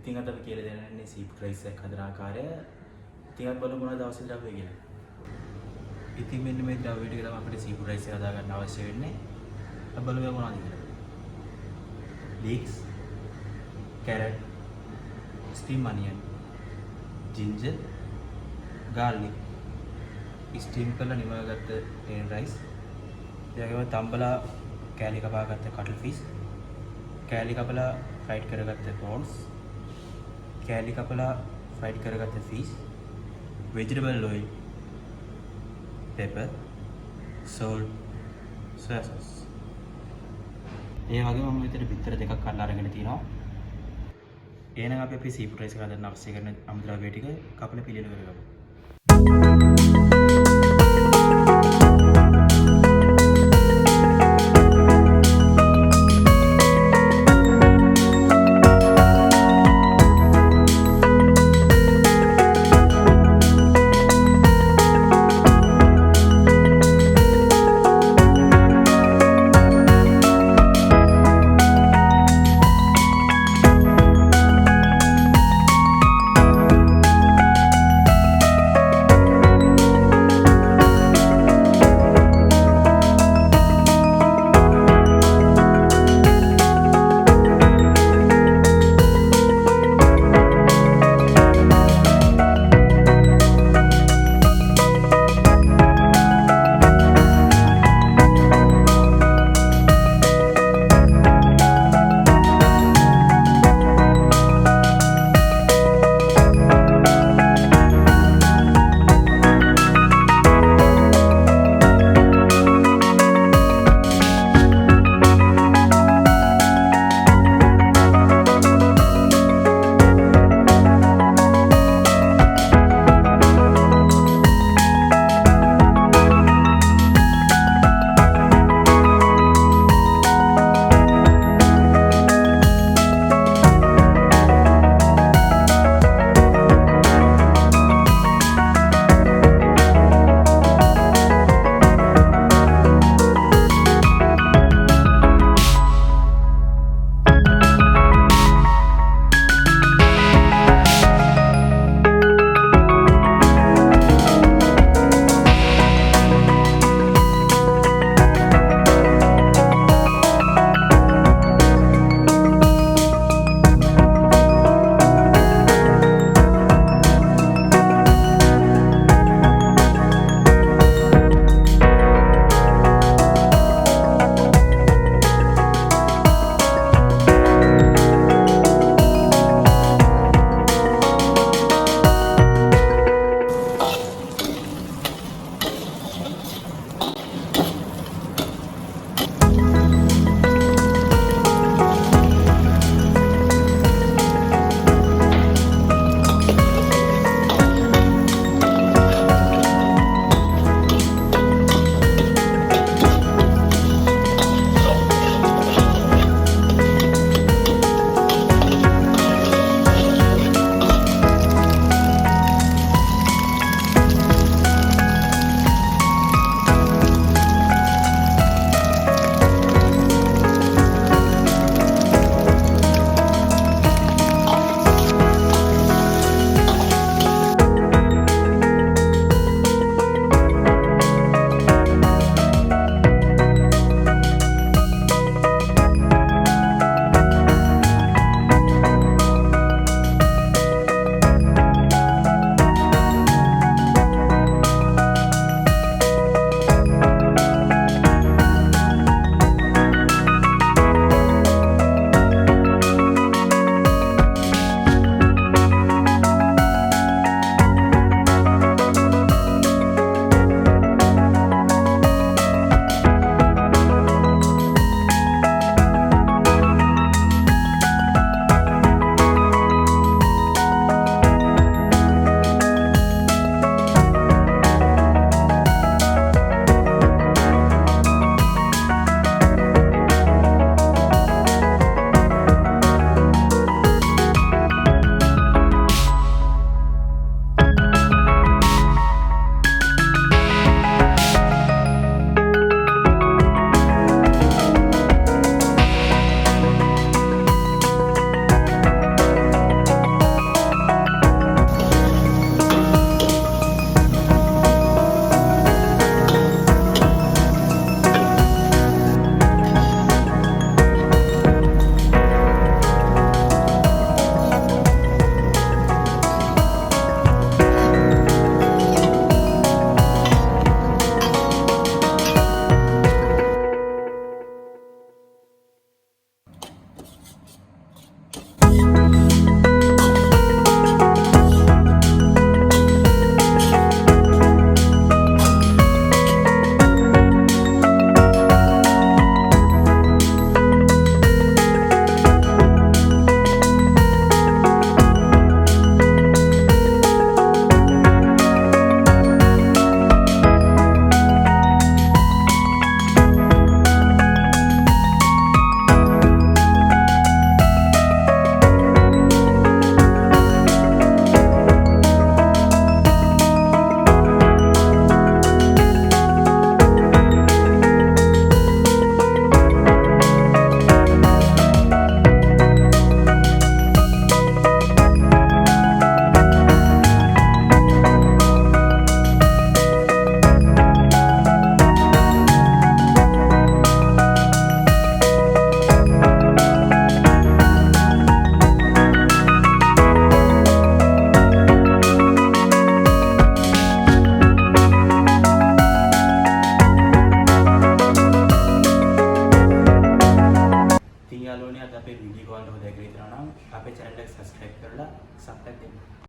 ඉතින් අද අපි කියලා දෙන්නේ Seafoodrice එක හදන ආකාරය. ඉතින් අපි බලමු මොනවද අවශ්‍ය ද්‍රව්‍ය කියලා. ඉතින් මෙන්න මේ ද්‍රව්‍ය ටික තමයි අපිට Seafoodrice එක හදා ගන්න අවශ්‍ය වෙන්නේ. අපි බලමු මොනවද කියලා. leeks, carrot, steamed onion, ginger, garlic, steam කරලා නිවාගත්ත plain rice, ඒ වගේම තම්බලා කෑලි කපාගත්ත cuttle fish, කෑලි කපලා fried කරගත්ත prawns, කෑලි කපලා fried කරගත්ත fish, vegetable oil, pepper, salt, soya sauce. ඒ වගේම මම විතර බිත්තර දෙකක් අල්ල අරගෙන තිනවා. එහෙනම් අපි Seafoodrice එක හදන්න අවශ්‍ය කරන අමුද්‍රව්‍ය ටික කපලා පිළියෙල කරගමු.